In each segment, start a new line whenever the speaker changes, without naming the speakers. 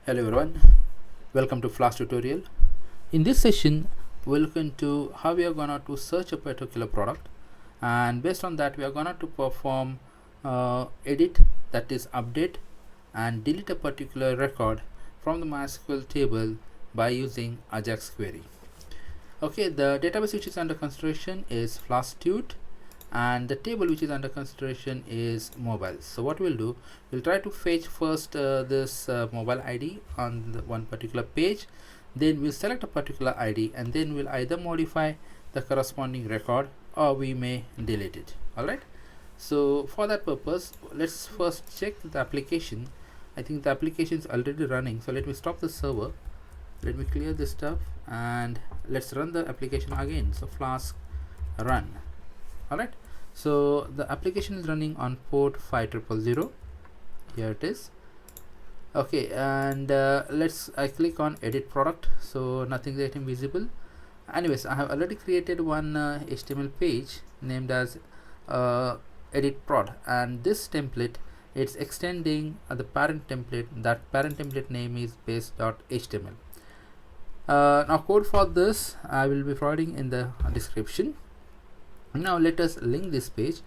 Hello everyone, welcome to Flask tutorial. In this session we'll look into how we are gonna to search a particular product, and based on that we are gonna to perform edit, that is update and delete a particular record from the MySQL table by using Ajax query. Okay, the database which is under consideration is Flask, and the table which is under consideration is mobile. So what we'll do, we'll try to fetch first this mobile ID on the one particular page, then we'll select a particular ID and then we'll either modify the corresponding record or we may delete it. Alright, so for that purpose let's first check the application. I think the application is already running, so let me stop the server, let me clear this stuff and let's run the application again. So flask run. Alright, so the application is running on port 5000. Here it is. Okay, and I click on edit product, so nothing is getting visible. Anyways, I have already created one HTML page named as edit prod, and this template, it's extending the parent template. That parent template name is base.html. Now code for this I will be providing in the description. Now let us link this page.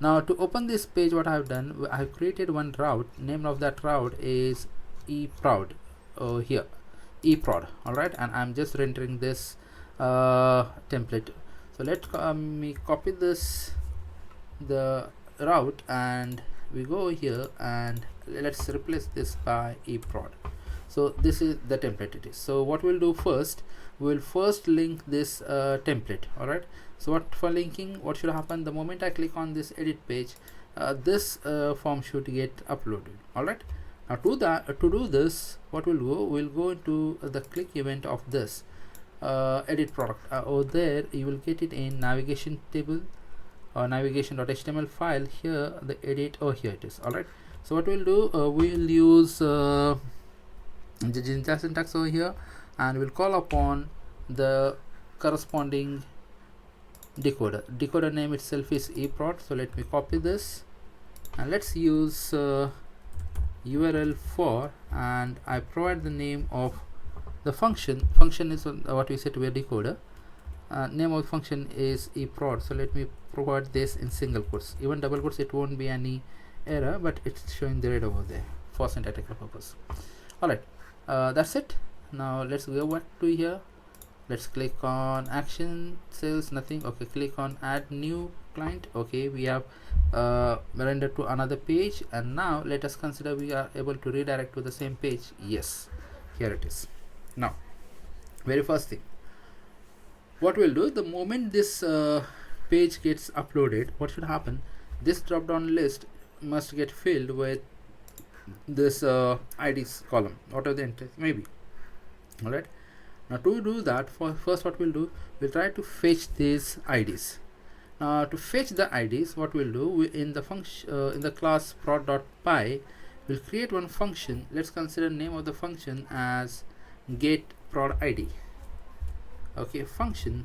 Now to open this page, what I have done, I have created one route. Name of that route is eprod. Here eprod. Alright, and I'm just rendering this template. So let me copy the route and we go here and let's replace this by eprod. So this is the template it is. So what we'll do first, we'll first link this template. Alright, so what for linking, what should happen, the moment I click on this edit page, this form should get uploaded. Alright, now to do this, what we'll go into the click event of this edit product. Over there you will get it in navigation table or navigation.html file. Here the edit, here it is. Alright, so what we'll do, we'll use the syntax over here and we'll call upon the corresponding decoder name itself is eprod. So let me copy this and let's use URL for, and I provide the name of the function is what we said to be a decoder. Name of the function is eprod, so let me provide this in single quotes. Even double quotes it won't be any error, but it's showing the red over there for syntactical purpose. Alright, that's it. Now let's go back to here. Let's click on action sales, nothing. Okay, click on add new client. Okay, we have rendered to another page, and now let us consider we are able to redirect to the same page. Yes, here it is. Now very first thing, what we'll do, the moment this page gets uploaded, what should happen, this drop down list must get filled with this IDs column, whatever the entry may be. Alright, now to do that, first what we'll do, we'll try to fetch these IDs. To fetch the IDs, what we'll do, in the function in the class prod.py, we'll create one function. Let's consider name of the function as get prod ID. Okay, function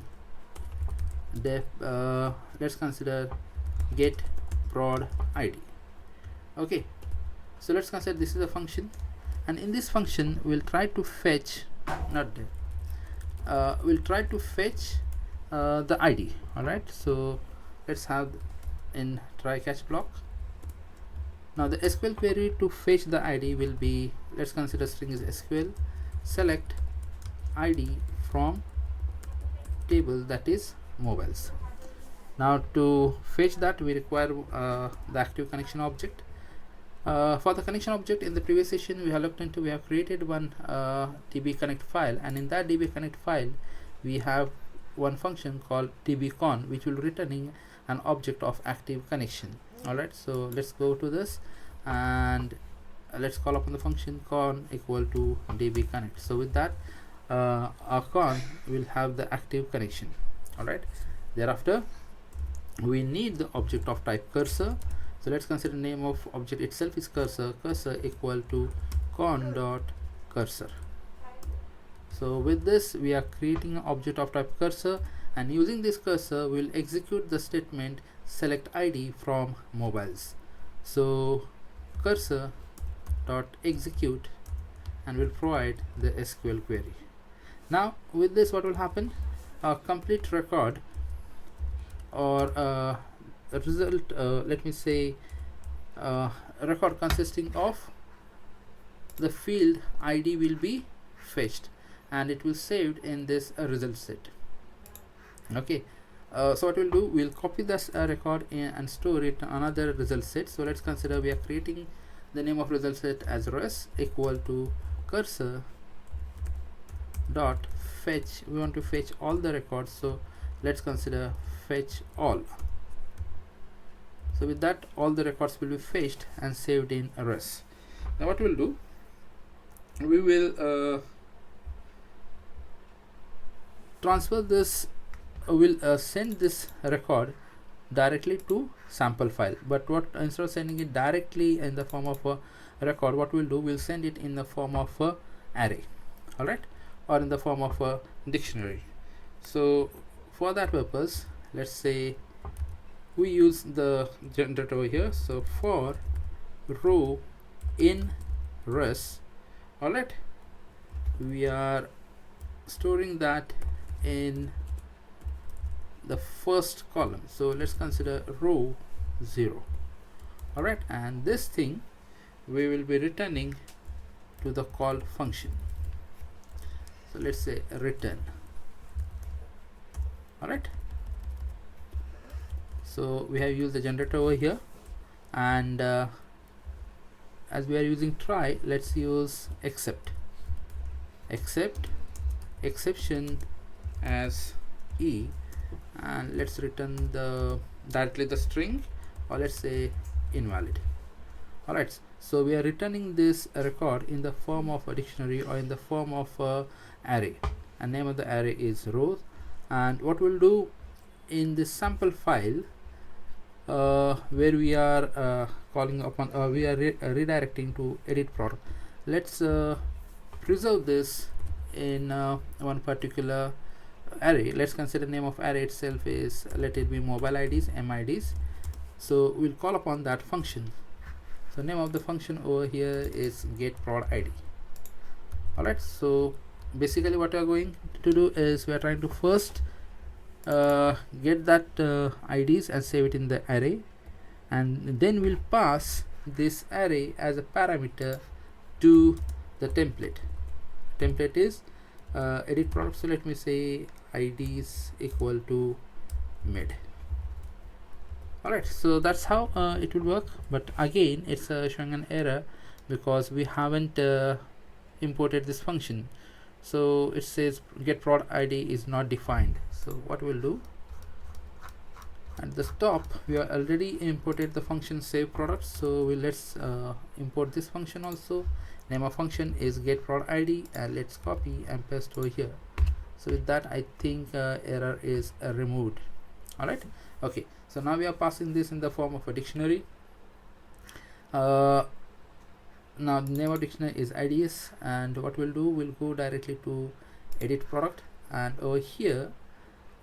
def let's consider get prod ID. Okay, so let's consider this is a function, and in this function we'll try to fetch we'll try to fetch the ID. Alright, so let's have in try catch block. Now the SQL query to fetch the ID will be, let's consider string is SQL select ID from table, that is mobiles. Now to fetch that we require the active connection object. For the connection object, in the previous session we have looked into, we have created one db connect file, and in that db connect file we have one function called dbcon, which will returning an object of active connection. Alright, so let's go to this and let's call upon the function con equal to db connect. So with that our con will have the active connection. Alright, thereafter we need the object of type cursor. So let's consider name of object itself is cursor equal to con dot cursor. So with this we are creating an object of type cursor, and using this cursor we'll execute the statement select ID from mobiles. So cursor dot execute and will provide the SQL query. Now with this, what will happen? A complete record or a result, let me say a record consisting of the field ID will be fetched and it will saved in this result set. Okay, so what we'll do, we'll copy this record and store it in another result set. So let's consider we are creating the name of result set as res equal to cursor dot fetch. We want to fetch all the records, so let's consider fetch all. So with that, all the records will be fetched and saved in res. Now what we'll do, we will transfer this, we'll send this record directly to sample file. But what, instead of sending it directly in the form of a record, what we'll do, we'll send it in the form of a array, all right, or in the form of a dictionary. So for that purpose, let's say we use the generator over here. So for row in res, all right, we are storing that in the first column. So let's consider row 0, all right, and this thing we will be returning to the call function. So let's say return, all right. So we have used the generator over here, and as we are using try, let's use except exception as e, and let's return the directly the string, or let's say invalid. All right, so we are returning this record in the form of a dictionary or in the form of a array, and name of the array is rows. And what we'll do in this sample file, where we are calling upon, we are redirecting to edit product, let's preserve this in one particular array. Let's consider name of array itself is, let it be mobile IDs, MIDs. So we'll call upon that function. So name of the function over here is get prod ID. All right, so basically what we are going to do is we are trying to first get that IDs and save it in the array, and then we'll pass this array as a parameter to the template. Template is edit product. So let me say IDs equal to mid. All right, so that's how it will work. But again, it's showing an error because we haven't imported this function. So it says get prod ID is not defined. So what we'll do, at the top we are already imported the function save product, so let's import this function also. Name of function is get prod ID, and let's copy and paste over here. So with that, I think error is removed. All right, okay, so now we are passing this in the form of a dictionary. Now the name of dictionary is IDs, and what we'll do, we'll go directly to edit product, and over here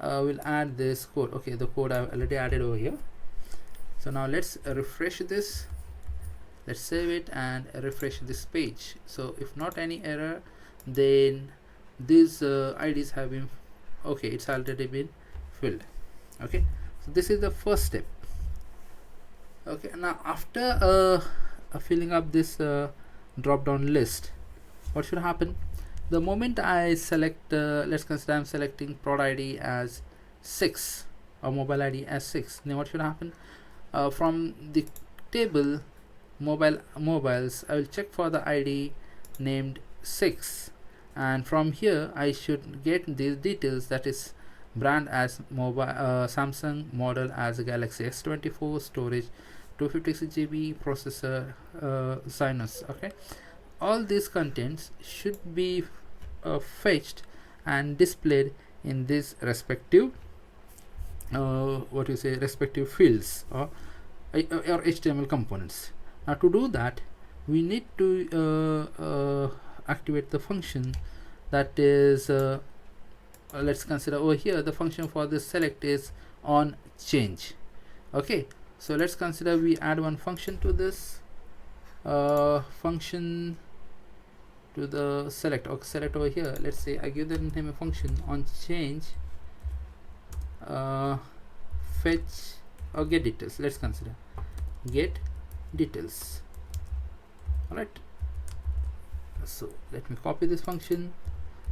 we'll add this code. Okay, the code I've already added over here. So now let's refresh this, let's save it and refresh this page. So if not any error, then these IDs have been, okay, it's already been filled. Okay, so this is the first step. Okay, now after filling up this drop down list, what should happen? The moment I select, let's consider I'm selecting prod ID as 6 or mobile ID as 6, then what should happen? From the table mobiles, I will check for the ID named 6, and from here I should get these details, that is brand as mobile, Samsung, model as Galaxy S24, storage 256 GB, processor Synapse. Okay, all these contents should be fetched and displayed in this respective respective fields or HTML components. Now to do that, we need to activate the function that is let's consider over here the function for this select is on change. Okay, so let's consider we add one function to this function to the select or select over here. Let's say I give the name a function on change fetch or get details. Let's consider get details. Alright, so let me copy this function.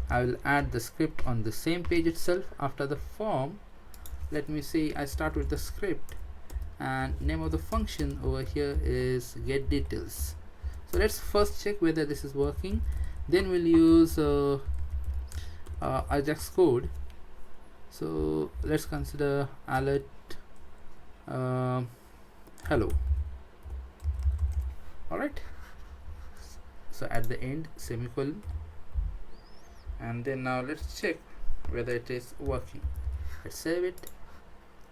I will add the script on the same page itself. After the form, let me say I start with the script, and name of the function over here is get details. So let's first check whether this is working, then we'll use Ajax code. So let's consider alert hello. Alright, so at the end semicolon, and then now let's check whether it is working. Let's save it,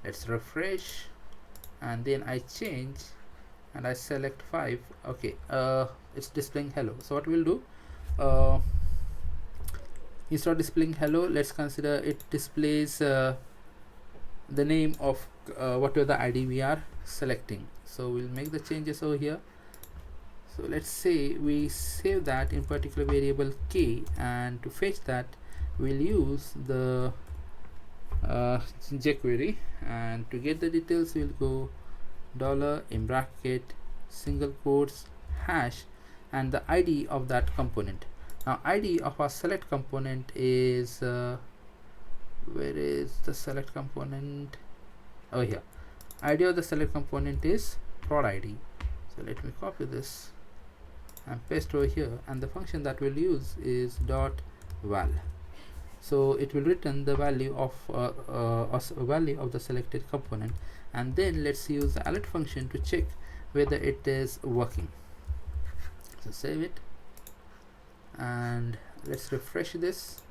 let's refresh, and then I change and I select 5. Okay, it's displaying hello. So what we'll do, instead of displaying hello, let's consider it displays the name of whatever the ID we are selecting. So we'll make the changes over here. So let's say we save that in particular variable k, and to fetch that we'll use the jQuery, and to get the details we'll go dollar in bracket single quotes hash and the ID of that component. Now ID of our select component is where is the select component? Oh, here. ID of the select component is prod ID. So let me copy this and paste over here, and the function that we'll use is dot val. So it will return the value of value of the selected component, and then let's use the alert function to check whether it is working. So save it, and let's refresh this,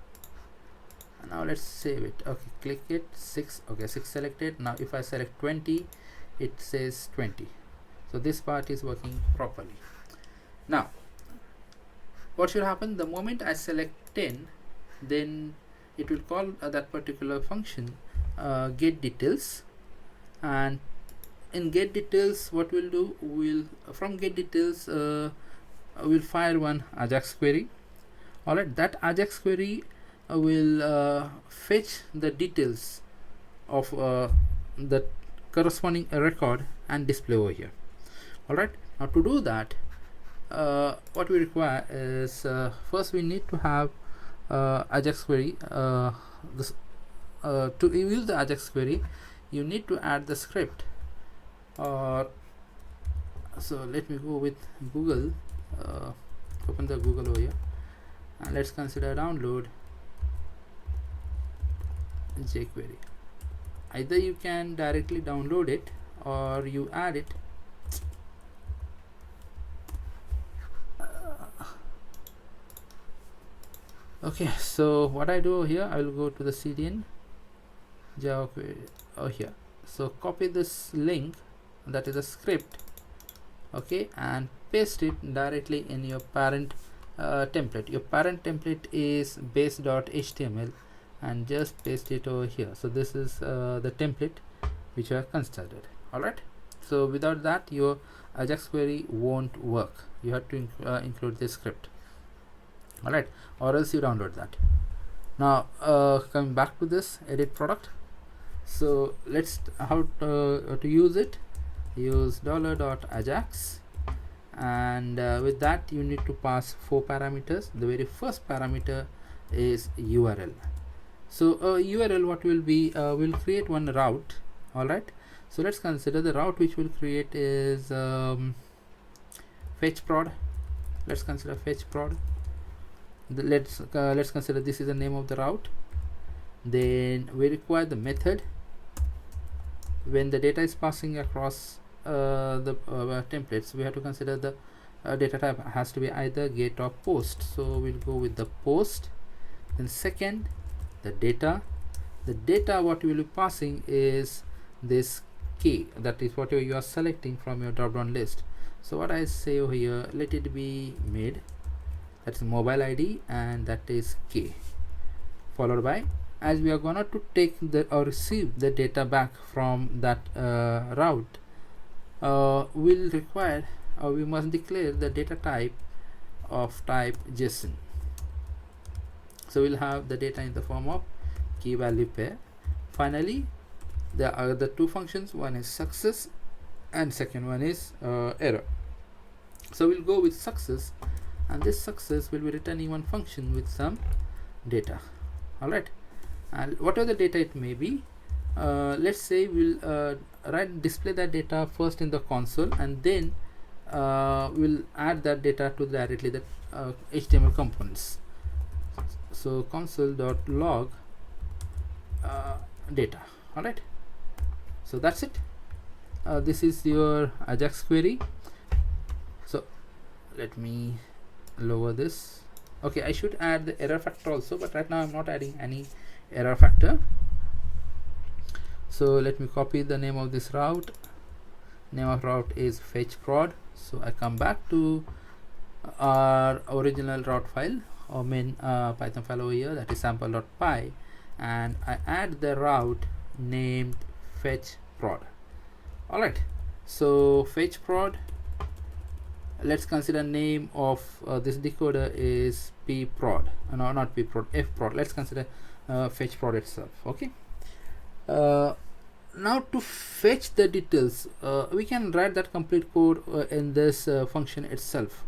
and now let's save it. Okay, click it, 6. Okay, 6 selected. Now if I select 20, it says 20. So this part is working properly. Now what should happen? The moment I select 10, then it will call that particular function get details, and in get details what we'll do, we'll from get details we'll fire one Ajax query. Alright, that Ajax query will fetch the details of the corresponding record and display over here. Alright, now to do that, what we require is first we need to have Ajax query. To use the Ajax query, you need to add the script. So let me go with Google. Open the Google over here, and let's consider download jQuery. Either you can directly download it or you add it. Okay, so what I do here, I will go to the CDN Java query over here. So copy this link, that is a script, okay, and paste it directly in your parent template. Your parent template is base.html, and just paste it over here. So this is the template which I have considered. Alright, so without that your Ajax query won't work. You have to include this script. Alright, or else you download that. Now coming back to this edit product, so let's how to use it. Use $.ajax, and with that you need to pass 4 parameters. The very first parameter is URL. So URL, what will be, will create one route. Alright, so let's consider the route which will create is fetch prod. Let's consider fetch prod. Let's consider this is the name of the route. Then we require the method. When the data is passing across the templates, we have to consider the data type has to be either get or post. So we'll go with the post. Then second, the data. The data what we will be passing is this key, that is whatever you are selecting from your drop down list. So what I say over here, let it be made, that's mobile ID, and that is k, followed by, as we are gonna to take the or receive the data back from that route, we'll require, or we must declare the data type of type JSON. So we'll have the data in the form of key value pair. Finally, there are the two functions, one is success and second one is error. So we'll go with success, and this success will be returning one function with some data. Alright, and whatever the data it may be, let's say we'll display that data first in the console, and then we'll add that data to directly the HTML components. So console.log data. Alright, so that's it. This is your Ajax query. So let me lower this. Okay, I should add the error factor also, but right now I'm not adding any error factor. So let me copy the name of this route. Name of route is fetch prod. So I come back to our original route file or main Python file over here, that is sample.py, and I add the route named fetch prod. Alright, so fetch prod, let's consider name of this decoder is pprod, no, not pprod, fprod. Let's consider fetch prod itself. Okay, now to fetch the details, we can write that complete code in this function itself.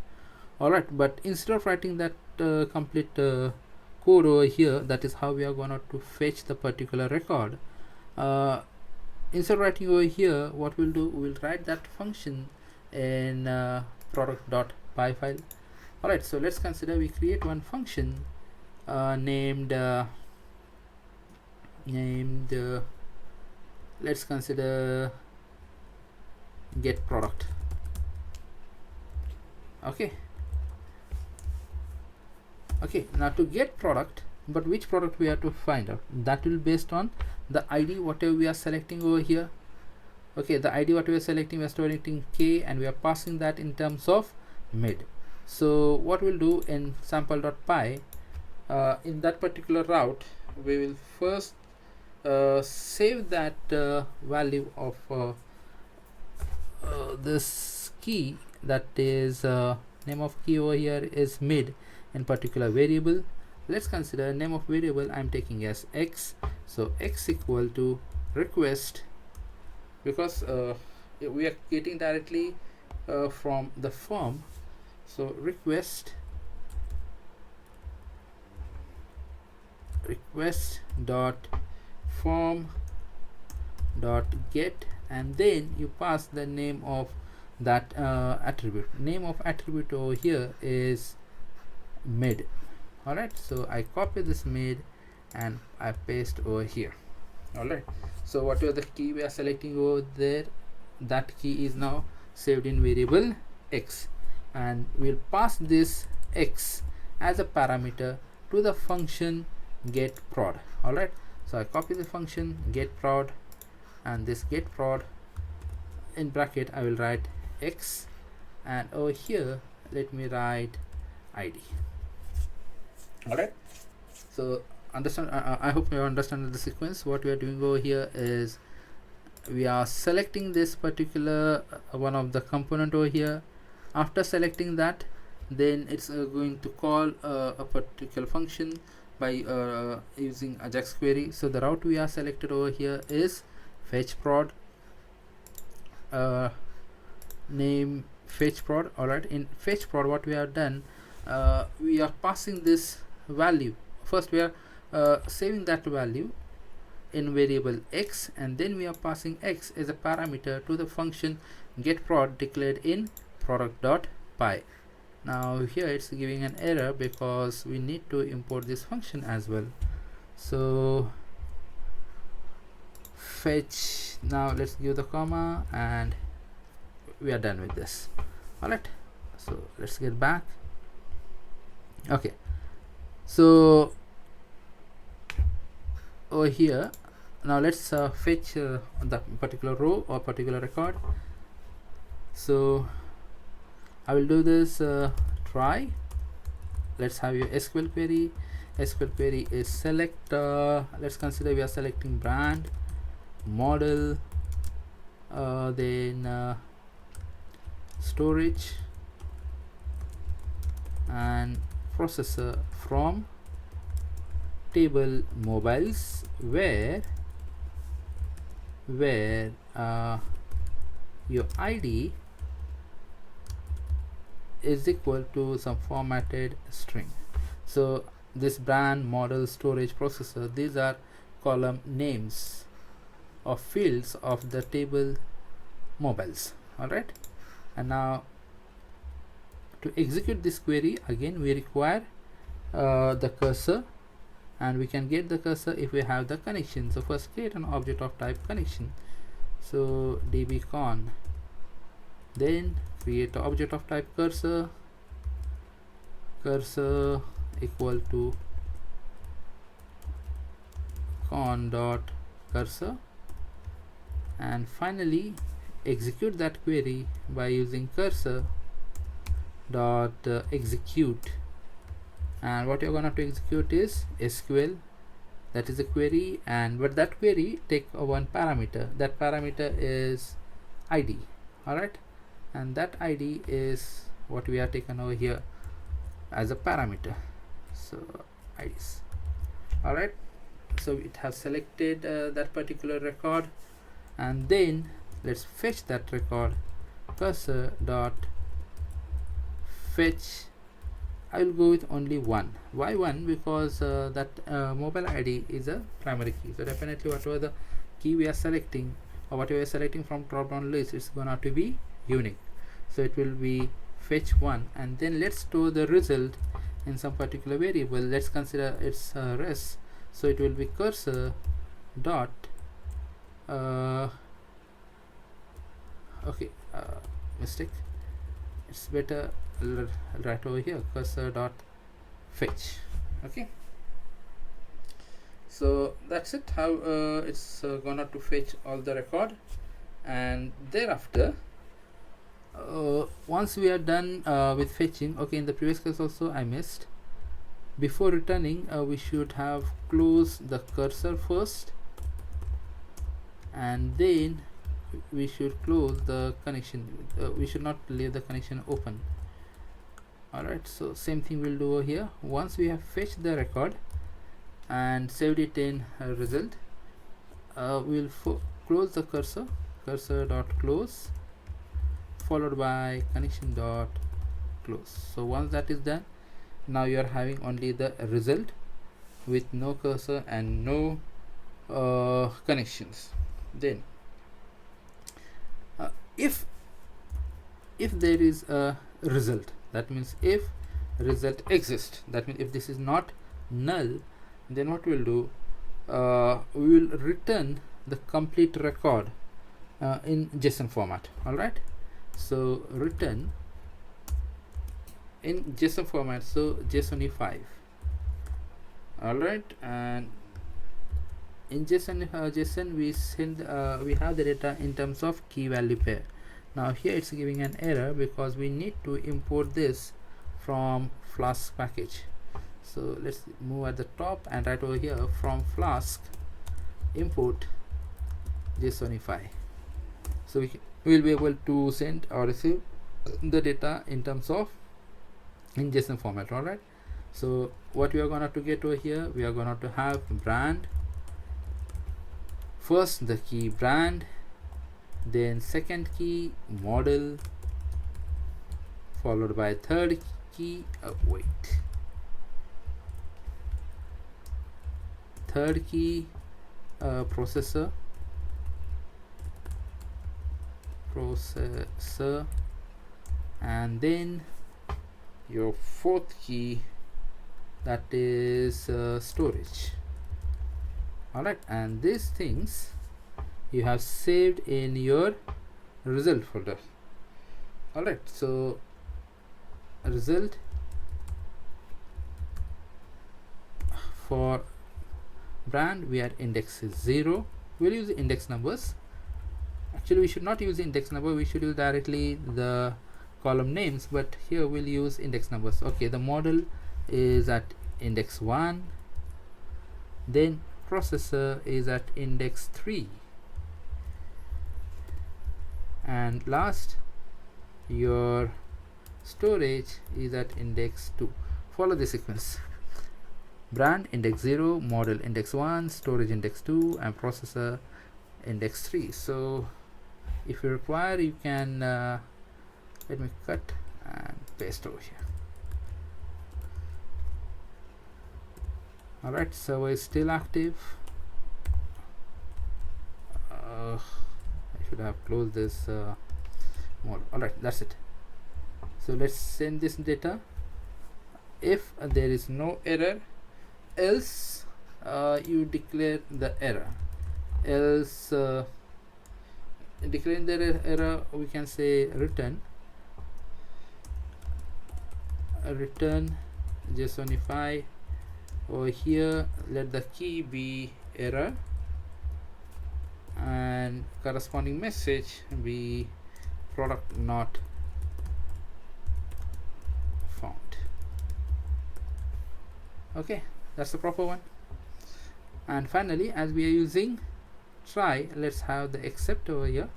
Alright, but instead of writing that complete code over here, that is how we are going to fetch the particular record. Instead of writing over here, what we'll do, we'll write that function in product.py file. Alright, so let's consider we create one function named let's consider get product. Okay, now to get product, but which product we have to find out, that will be based on the ID whatever we are selecting over here. Okay, the ID what we are selecting, we are selecting k, and we are passing that in terms of mid. So what we'll do in sample.py, in that particular route, we will first save that value of this key, that is name of key over here is mid in particular variable. Let's consider name of variable I'm taking as x. So x equal to request, because we are getting directly from the form. So request dot form dot get, and then you pass the name of that attribute. Name of attribute over here is mid. Alright, so I copy this mid and I paste over here. Alright, so whatever the key we are selecting over there, that key is now saved in variable x, and we'll pass this x as a parameter to the function get prod. Alright, so I copy the function get prod, and this get prod in bracket I will write x, and over here let me write id. Alright, so understand, I hope you understand the sequence. What we are doing over here is we are selecting this particular one of the component over here. After selecting that, then it's going to call a particular function by using Ajax query. So the route we are selected over here is fetch prod, name fetch prod. Alright, in fetch prod what we have done, we are passing this value. First we are saving that value in variable x, and then we are passing x as a parameter to the function get prod declared in product.py. Now here it's giving an error because we need to import this function as well. So fetch, now let's give the comma, and we are done with this. Alright, so let's get back. Okay, so over here now let's fetch the particular row or particular record. So I will do this try. Let's have your SQL query. SQL query is select, let's consider we are selecting brand, model, then storage, and processor from table mobiles where your ID is equal to some formatted string. So this brand, model, storage, processor, these are column names of fields of the table mobiles. Alright, and now to execute this query, again we require the cursor, and we can get the cursor if we have the connection. So first create an object of type connection, so dbcon, then create an object of type cursor equal to con dot cursor, and finally execute that query by using cursor dot execute. And what you're gonna have to execute is SQL, that is a query, and but that query take one parameter. That parameter is ID. Alright, and that ID is what we have taken over here as a parameter. So IDs. Alright, so it has selected that particular record, and then let's fetch that record. Cursor dot fetch, I will go with only 1. Why 1? Because that mobile ID is a primary key, so definitely whatever the key we are selecting or whatever we are selecting from drop down list is gonna to be unique, so it will be fetch 1. And then let's store the result in some particular variable. Let's consider its res, so it will be cursor dot mistake, it's better right over here, cursor dot fetch. Okay, so that's it, how it's gonna to fetch all the record. And thereafter once we are done with fetching, okay, in the previous case also I missed, before returning we should have closed the cursor first, and then we should close the connection. We should not leave the connection open. Alright, so same thing we'll do over here. Once we have fetched the record and saved it in result, we'll close the cursor dot close, followed by connection dot close. So once that is done, now you are having only the result with no cursor and no connections. Then if there is a result, that means if result exists, that means if this is not null, then what we'll do, we will return the complete record in JSON format. Alright, so return in JSON format, so JSONify. Alright, and in JSON we send we have the data in terms of key value pair. Now here it's giving an error because we need to import this from flask package. So let's move at the top and right over here, from flask import JSONify. So we will be able to send or receive the data in terms of in JSON format. Alright, so what we are gonna to get over here, we are gonna to have brand, first the key brand, then second key model, followed by third key third key processor, and then your fourth key, that is storage. Alright, and these things you have saved in your result folder. Alright, so result for brand, we are index is 0. We'll use the index numbers. Actually we should not use the index number, we should use directly the column names, but here we'll use index numbers. Okay, the model is at index 1, then processor is at index 3, and last your storage is at index 2. Follow the sequence: brand index 0, model index 1, storage index 2, and processor index 3. So if you require, you can let me cut and paste over here. Alright, server is still active. I should have closed this mode. Alright, that's it. So let's send this data. If there is no error, else you declare the error. Else declaring the error, we can say return JSONify. Over here, let the key be error and corresponding message be product not found. Okay, that's the proper one. And finally, as we are using try, let's have the except over here.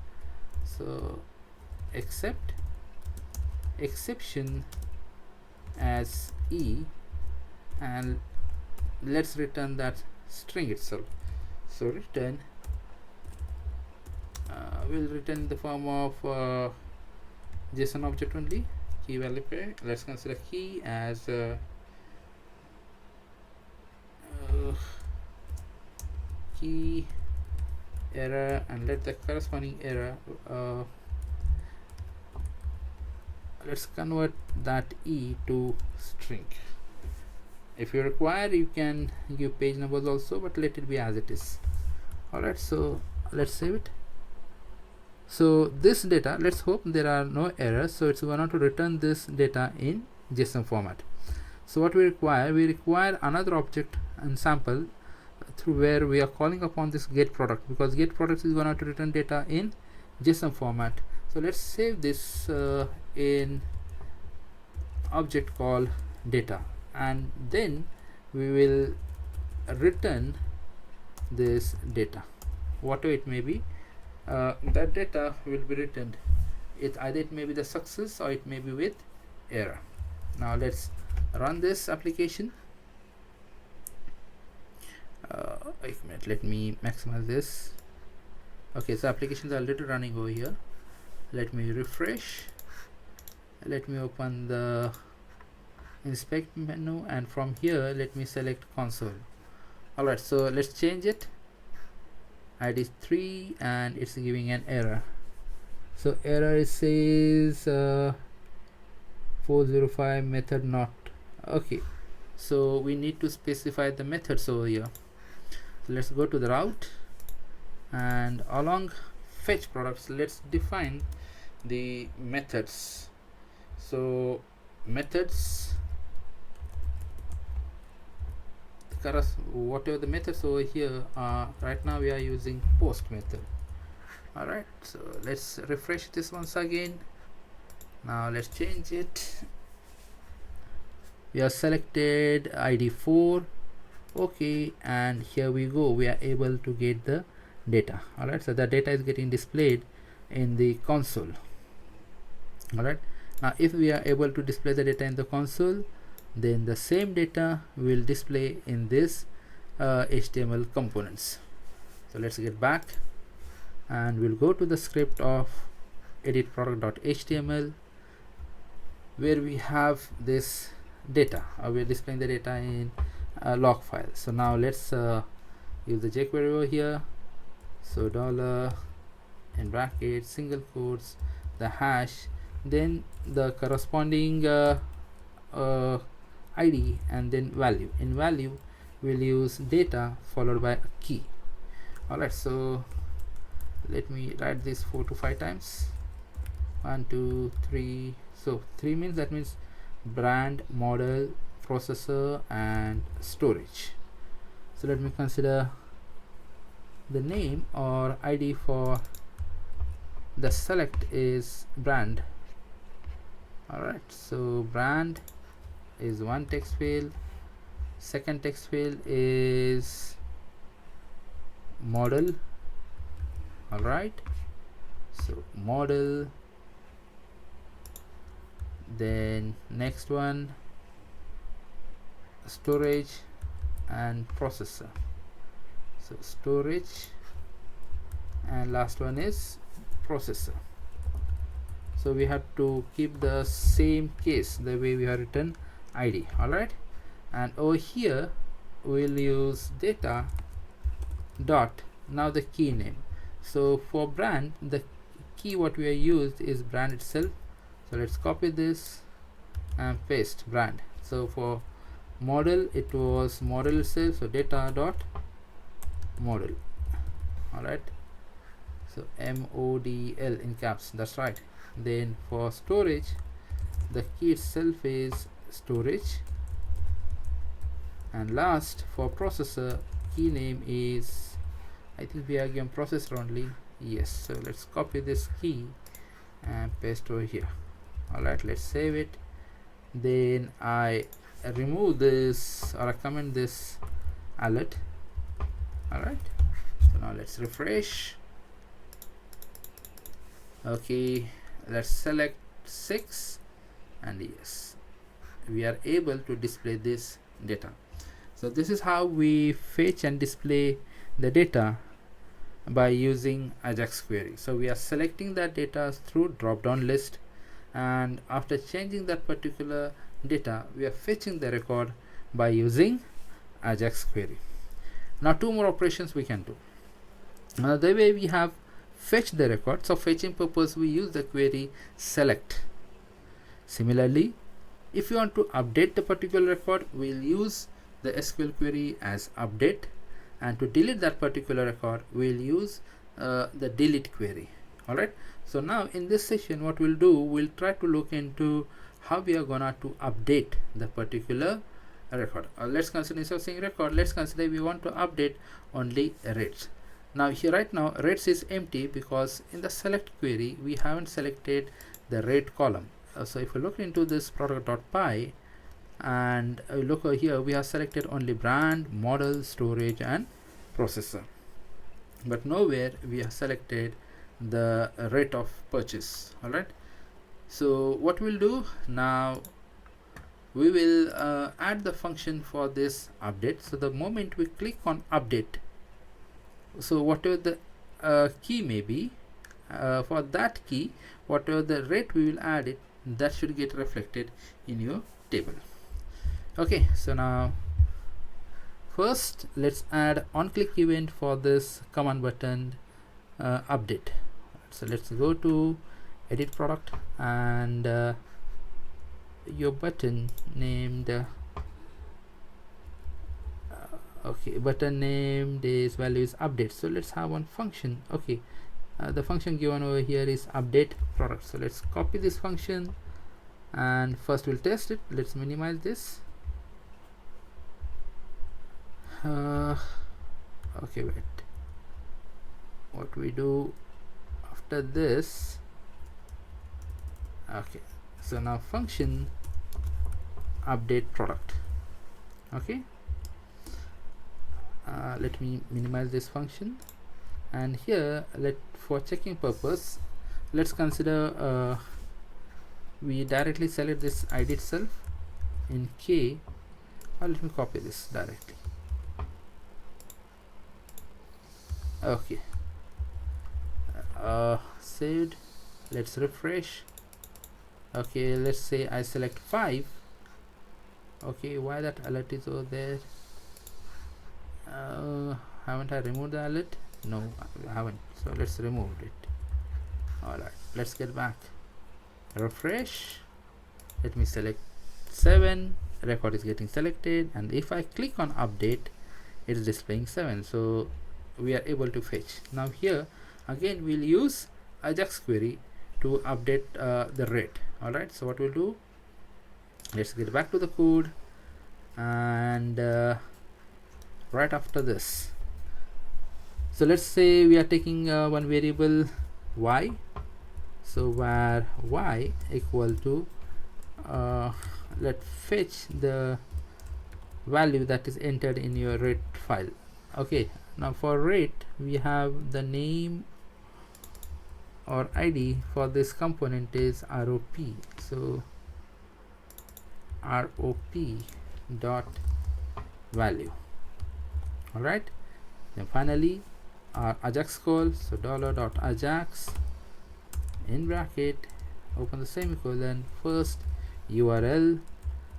So except exception as E, and let's return that string itself. So return will return in the form of JSON object only, key value pair. Let's consider key as key error, and let the corresponding error let's convert that E to string. If you require, you can give page numbers also, but let it be as it is. Alright, so let's save it. So this data, let's hope there are no errors, so it's going to return this data in JSON format. So what we require another object and sample through where we are calling upon this get product, because get product is going to return data in JSON format. So let's save this in object called data, and then we will return this data, whatever it may be. That data will be returned. Either it may be the success or it may be with error. Now let's run this application. Wait a minute, let me maximize this. Okay, so applications are already running over here. Let me refresh. Let me open the inspect menu, and from here let me select console. Alright, so let's change it. ID is 3 and it's giving an error. So error, it says 405 method not. Okay, so we need to specify the methods over here. So let's go to the route, and along fetch products, let's define the methods. So methods, whatever the methods over here are, right now we are using post method. Alright, so let's refresh this once again. Now let's change it. We are selected ID 4. Okay, and here we go, we are able to get the data. Alright, so the data is getting displayed in the console. Alright, now if we are able to display the data in the console, then the same data will display in this HTML components. So let's get back, and we'll go to the script of edit product.html, where we have this data. We're displaying the data in a log file. So now let's use the jQuery over here. So dollar in brackets, single quotes, the hash, then the corresponding ID, and then value. In value, we'll use data followed by a key. Alright, so let me write this 4 to 5 times. 1 2 3. So 3 means, that means brand, model, processor, and storage. So let me consider the name or ID for the select is brand. Alright, so brand is one text field, second text field is model. Alright, so model, then next one storage and processor. So storage, and last one is processor. So we have to keep the same case the way we have written id. All right, and over here we'll use data dot now the key name. So for brand, the key what we have used is brand itself. So let's copy this and paste brand. So for model, it was model itself, so data dot model. All right, so model in caps, that's right. Then for storage, the key itself is storage, and last for processor, key name is, I think we are given processor only. Yes, so let's copy this key and paste over here. All right, let's save it. Then I remove this, or I comment this alert. All right, so now let's refresh. Okay, let's select 6, and yes, we are able to display this data. So this is how we fetch and display the data by using Ajax query. So we are selecting that data through drop down list, and after changing that particular data, we are fetching the record by using Ajax query. Now 2 more operations we can do. The way we have fetch the record, so fetching purpose we use the query select. Similarly, if you want to update the particular record, we'll use the SQL query as update, and to delete that particular record we'll use the delete query. All right, so now in this session what we'll do, we'll try to look into how we are gonna to update the particular record. Let's consider, instead of saying record, let's consider we want to update only rates. Now here right now rates is empty because in the select query we haven't selected the rate column. So if you look into this product.py and look over here, we have selected only brand, model, storage and processor, but nowhere we have selected the rate of purchase. All right, so what we'll do now, we will add the function for this update. So the moment we click on update, so whatever the key may be, for that key, whatever the rate we will add it, that should get reflected in your table. Okay, so now first let's add on click event for this command button update. So let's go to edit product, and your button named okay, button named is value is update. So let's have one function. Okay, the function given over here is update product. So let's copy this function and first we'll test it. Let's minimize this. Okay, wait, what we do after this? Okay, so now function update product. Okay, let me minimize this function, and here for checking purpose, let's consider we directly select this id itself in k, or let me copy this directly. Okay, saved. Let's refresh. Okay, let's say I select 5. Okay, why that alert is over there? Haven't I removed the alert? No, I haven't. So let's remove it. Alright, let's get back. Refresh. Let me select 7. Record is getting selected, and if I click on update, it is displaying 7. So we are able to fetch. Now here again we'll use Ajax query to update the rate. Alright, so what we'll do, let's get back to the code, and right after this, so let's say we are taking one variable y, so where y equal to let's fetch the value that is entered in your rate file. Okay, now for rate we have the name or id for this component is ROP. So rop dot value. All right, then finally our Ajax call, so $.ajax in bracket, open the semicolon, first URL.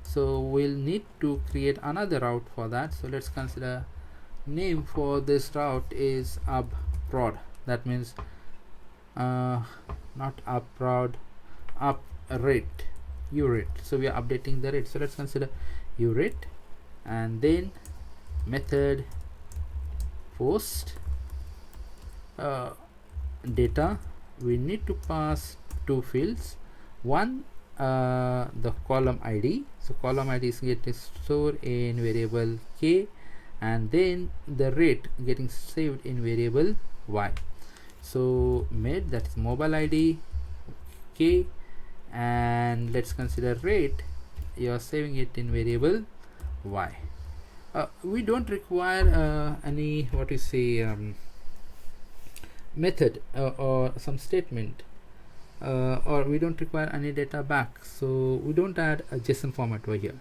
So we'll need to create another route for that. So let's consider name for this route is upprod. That means not upprod, up rate, urate. So we are updating the rate. So let's consider urate, and then method post data. We need to pass two fields. One, the column ID. So column ID is getting stored in variable k, and then the rate getting saved in variable y. So mid, that is mobile ID, k, and let's consider rate, you are saving it in variable y. We don't require any what we say method or some statement, or we don't require any data back, so we don't add a JSON format over here.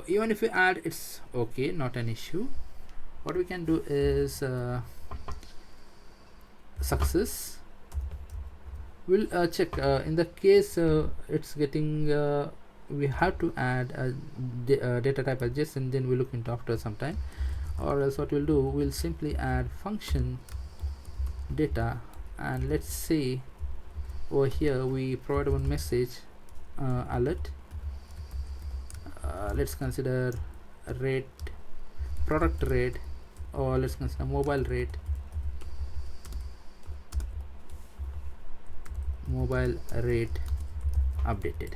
Even if we add, it's okay, not an issue. What we can do is success. We'll check in the case it's getting we have to add a data type as JSON, then we'll look into after some time. Or else what we'll do, we'll simply add function data, and let's say over here we provide one message alert. Let's consider rate, product rate, or let's consider mobile rate, updated.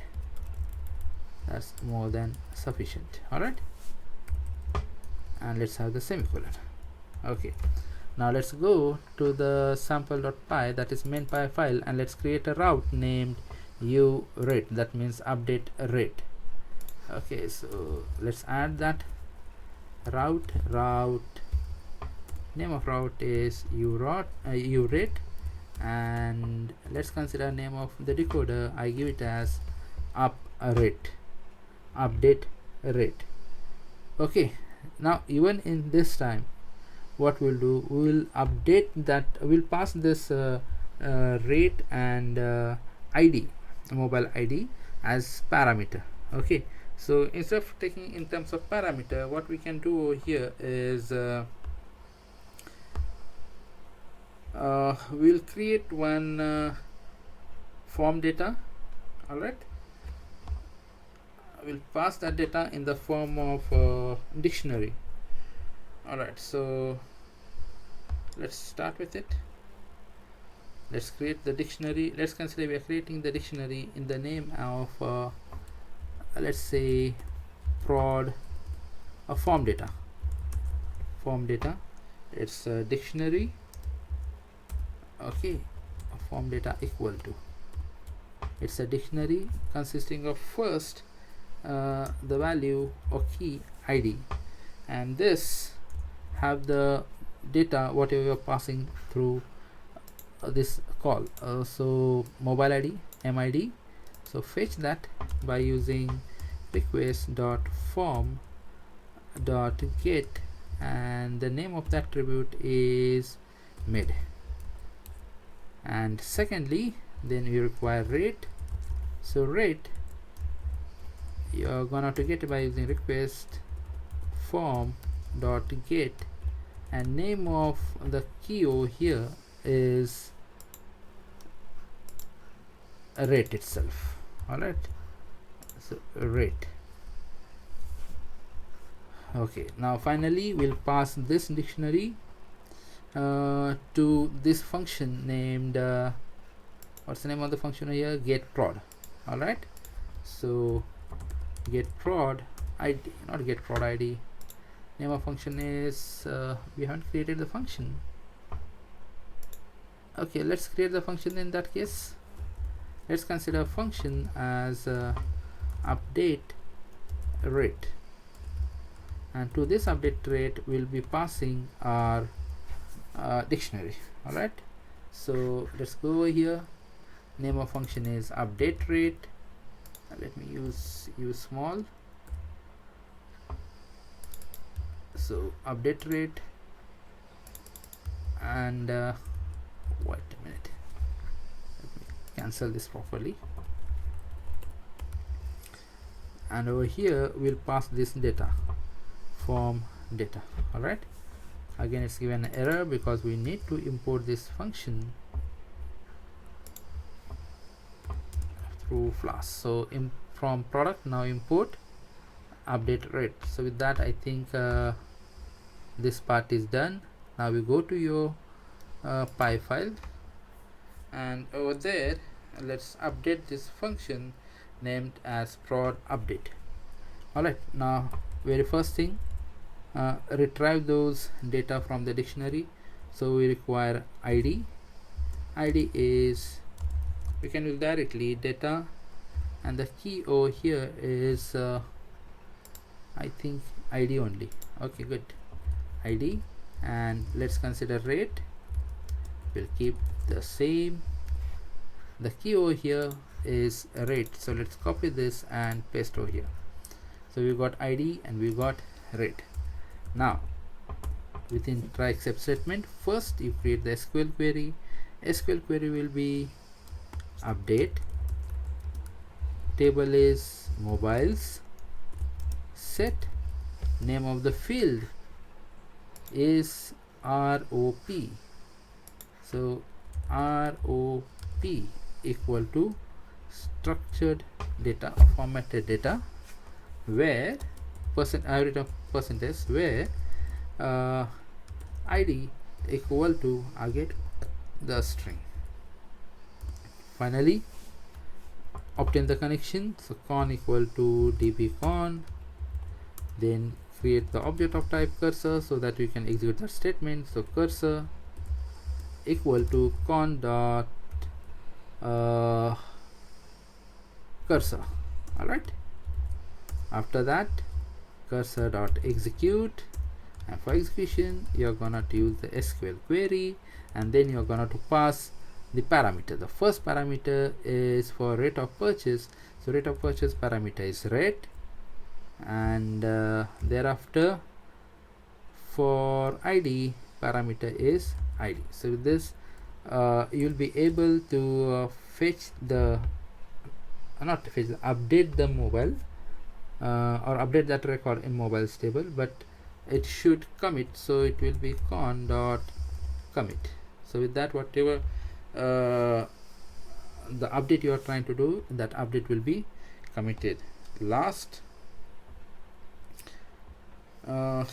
That's more than sufficient. All right, and let's have the semicolon. Okay, now let's go to the sample.py, that is main.py file, and let's create a route named urate, that means update rate. Okay, so let's add that route. Name of route is urate, and let's consider name of the decoder. I give it as update rate. Okay, now even in this time, what we'll do, we will update that, we'll pass this rate and ID, mobile ID, as parameter. Okay, so instead of taking in terms of parameter, what we can do over here is we'll create one form data. All right, we'll pass that data in the form of dictionary. All right, so let's start with it. Let's create the dictionary. Let's consider we are creating the dictionary in the name of let's say prod form data. It's a dictionary. Okay, form data equal to, it's a dictionary consisting of first the value or key ID, and this have the data whatever you're passing through this call. So mobile ID, MID, so fetch that by using request.form.get, and the name of the attribute is mid. And secondly, then you require rate. So rate, you're gonna to get it by using request form.get, and name of the key over here is a rate itself. All right, so rate. Okay, now finally we'll pass this dictionary to this function named what's the name of the function here, get prod. All right, so get prod ID, not get prod ID, name of function is we haven't created the function. Okay, let's create the function in that case. Let's consider function as update rate, and to this update rate we'll be passing our dictionary. All right, so let's go over here. Name of function is update rate, let me use small. So update rate, and wait a minute, let me cancel this properly, and over here we'll pass this data from data. All right, again it's given an error because we need to import this function through flask. So from product, now import update rate. So with that, I think this part is done. Now we go to your py file, and over there let's update this function named as prod update. Alright, now very first thing, retrieve those data from the dictionary. So we require id. Id is, we can use directly data, and the key over here is I think id only. Okay, good, id. And let's consider rate, we'll keep the same. The key over here is rate, so let's copy this and paste over here. So we got id and we got rate. Now within try except statement, first you create the SQL query. SQL query will be update, table is mobiles, set, name of the field is ROP. So ROP equal to structured data, formatted data, where I written percentage, where id equal to again the string. Finally obtain the connection, so con equal to dbcon, then create the object of type cursor so that we can execute the statement. So cursor equal to con dot cursor. All right, after that cursor dot execute, and for execution you're gonna to use the SQL query, and then you're gonna to pass the parameter. The first parameter is for rate of purchase, so rate of purchase parameter is rate, and thereafter for id parameter is id. So with this you'll be able to fetch the not fetch, update the mobile or update that record in mobiles table, but it should commit, so it will be con dot commit. So with that, whatever the update you are trying to do, that update will be committed last. Once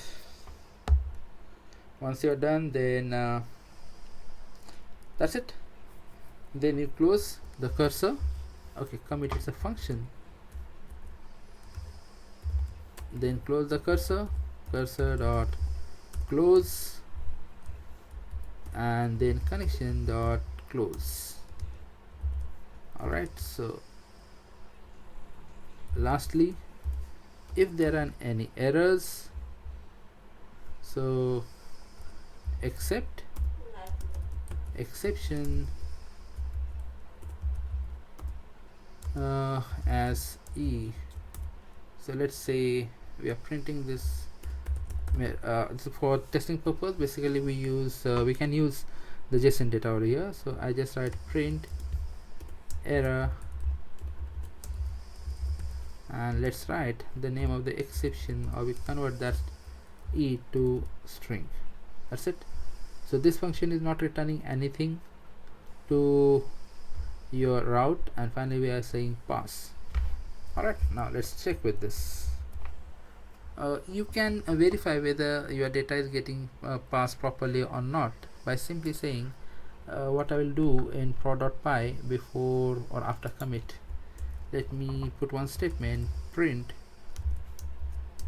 you are done, then that's it. Then you close the cursor. Okay, commit is a function, then close the cursor, cursor dot close, and then connection dot close. All right, so lastly, if there are any errors, so except exception as e. So let's say we are printing this for testing purpose. Basically we use we can use the JSON data over here. So I just write print error, and let's write the name of the exception, or we convert that e to string. That's it. So this function is not returning anything to your route, and finally we are saying pass. Alright, now let's check with this. You can verify whether your data is getting passed properly or not by simply saying what I will do in prod.py before or after commit. Let me put one statement, print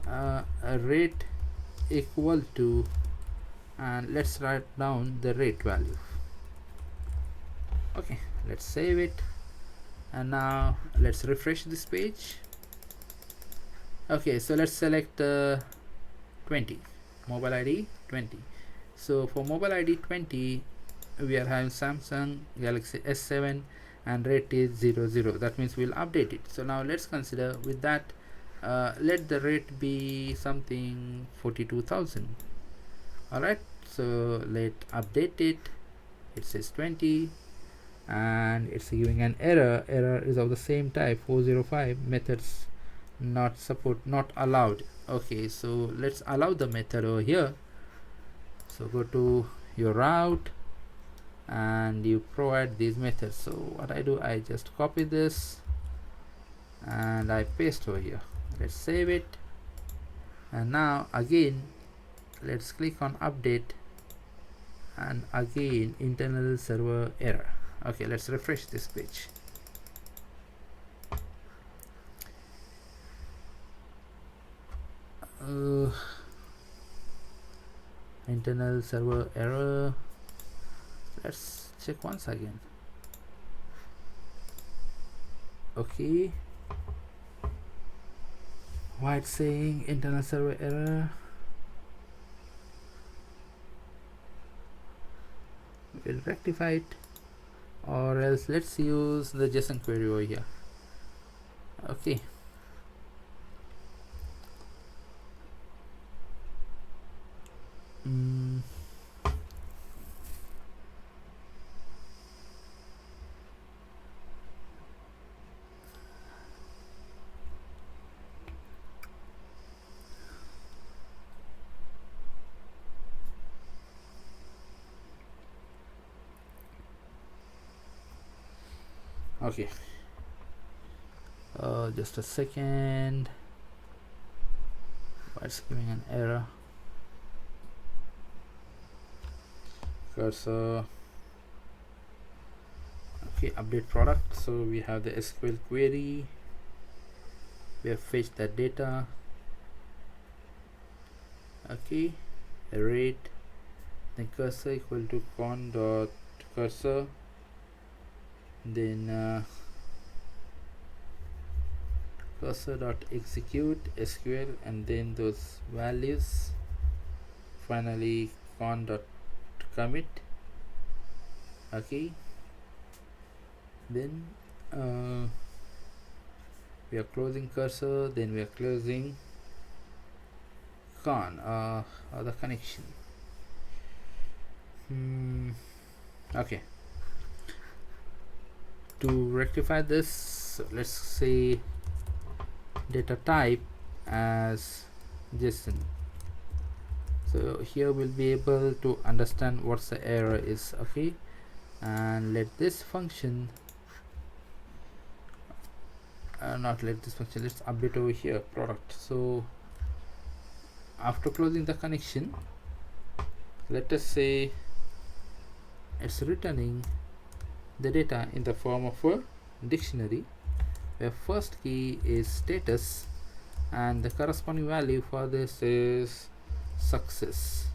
a rate equal to, and let's write down the rate value. Okay, let's save it, and now let's refresh this page. Okay, so let's select 20, mobile ID 20. So for mobile ID 20 we are having Samsung Galaxy S7, and rate is 00. That means we'll update it. So now let's consider with that, let the rate be something 42,000. Alright, so let update it. It says 20 and it's giving an error. Error is of the same type, 405 methods not allowed. Okay, so let's allow the method over here. So go to your route and you provide these methods. So what I do, I just copy this and I paste over here. Let's save it, and now again let's click on update, and again internal server error. Okay, let's refresh this page. Internal server error. Let's check once again. Okay, why it's saying internal server error? We'll rectify it, or else let's use the JSON query over here. Okay, okay, just a second. Why it's giving an error? Cursor. Okay, update product. So we have the SQL query, we have fetched that data. Okay, rate, then cursor equal to con dot cursor, then cursor dot execute SQL, and then those values, finally con dot commit. Okay, then we are closing cursor, then we are closing con or the connection. Okay, to rectify this, let's say data type as JSON. So here we'll be able to understand what's the error is. Okay, and let this function not let this function, let's update over here product. So after closing the connection, let us say it's returning the data in the form of a dictionary, where first key is status and the corresponding value for this is success.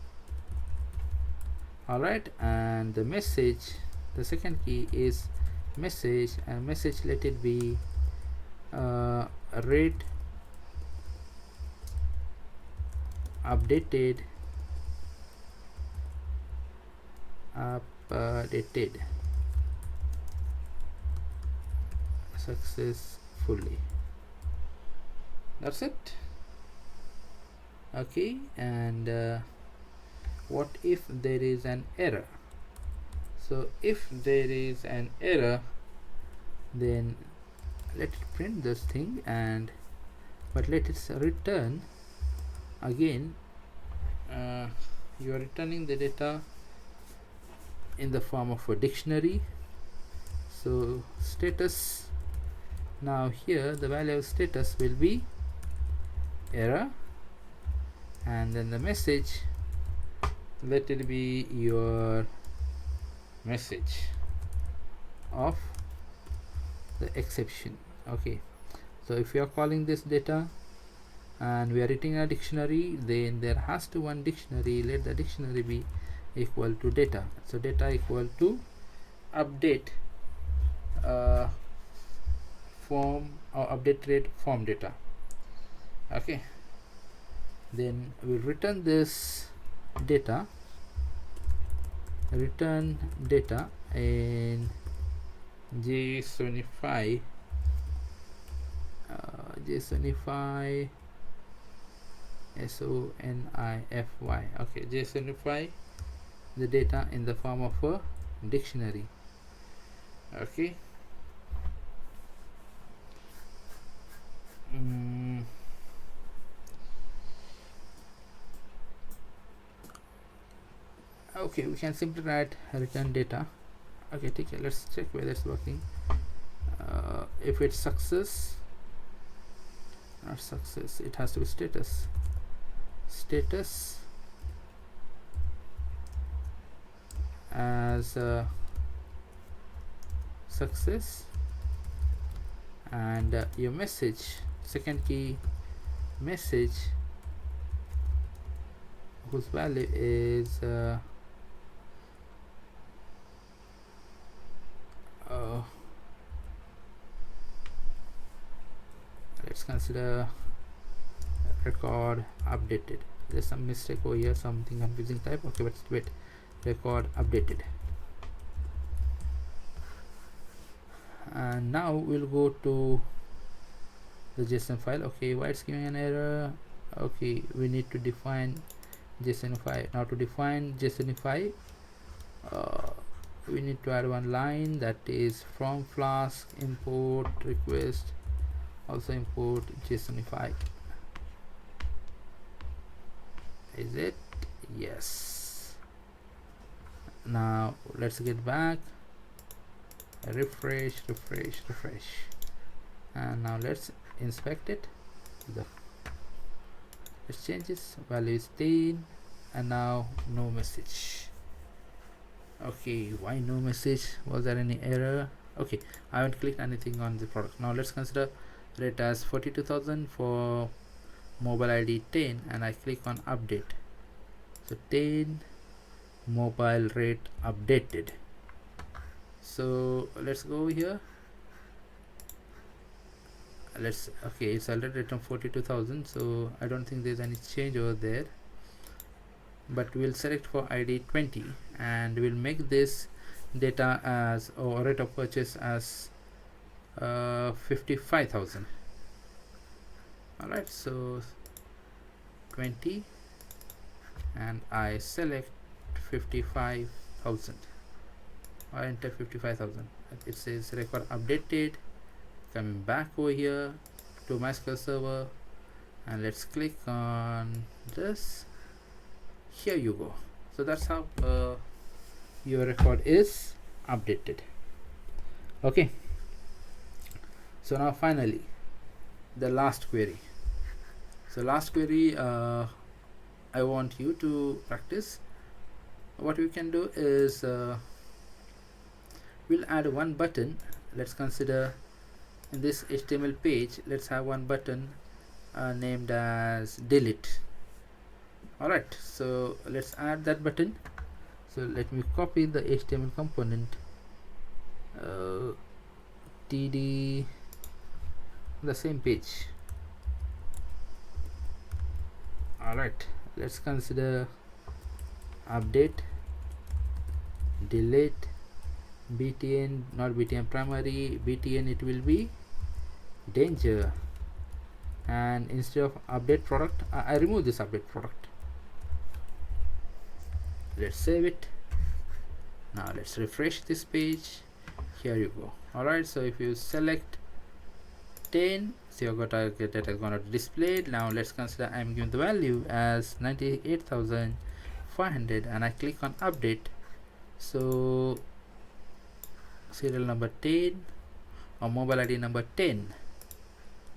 Alright, and the message, the second key is message, and message let it be rate updated successfully. That's it. Okay, and what if there is an error? So if there is an error, then let it print this thing, and but let it return again. You are returning the data in the form of a dictionary. So status, now here the value of status will be error, and then the message, let it be your message of the exception. Okay, so if you are calling this data and we are writing a dictionary, then there has to one dictionary, let the dictionary be equal to data. So data equal to update form or update rate form data. Okay, then we'll return this data, return data in J75 J75 SONIFY. Okay, J75 the data in the form of a dictionary. Okay. Okay, we can simply write return data. Okay, take it. Let's check whether it's working. If it's success, not success, it has to be status. Status as success, and your message, second key message, whose value is let's consider record updated. There's some mistake over here, something confusing type. Okay, but wait, record updated. And now we'll go to the JSON file. Okay, why it's giving an error? Okay, we need to define JSONify. Now to define JSONify, we need to add one line, that is from flask import request, also import JSONify. Is it? Yes. Now let's get back, refresh, and now let's inspect it. Let's change this value is 10, and now no message. Okay, why no message? Was there any error? Okay, I haven't clicked anything on the product. Now let's consider rate as 42,000 for mobile ID 10, and I click on update. So 10 mobile rate updated. So let's go over here. Okay, it's already written 42,000, so I don't think there's any change over there. But we'll select for ID 20, and we'll make this data as, or rate of purchase as 55,000. Alright, so 20, and I select 55,000. I enter 55,000. It says record updated. Coming back over here to MySQL server, and let's click on this. Here you go. So that's how your record is updated. Okay, so now finally the last query. So last query, I want you to practice. What we can do is we'll add one button. Let's consider in this HTML page, let's have one button named as delete. Alright, so let's add that button. So let me copy the HTML component, td, the same page. Alright, let's consider update, delete, btn, not btn primary, btn it will be danger, and instead of update product, I remove this update product. Let's save it. Now let's refresh this page. Here you go. Alright, so if you select 10, so your target data is going to be displayed. Now let's consider I'm giving the value as 98,500, and I click on update. So serial number 10 or mobile ID number 10,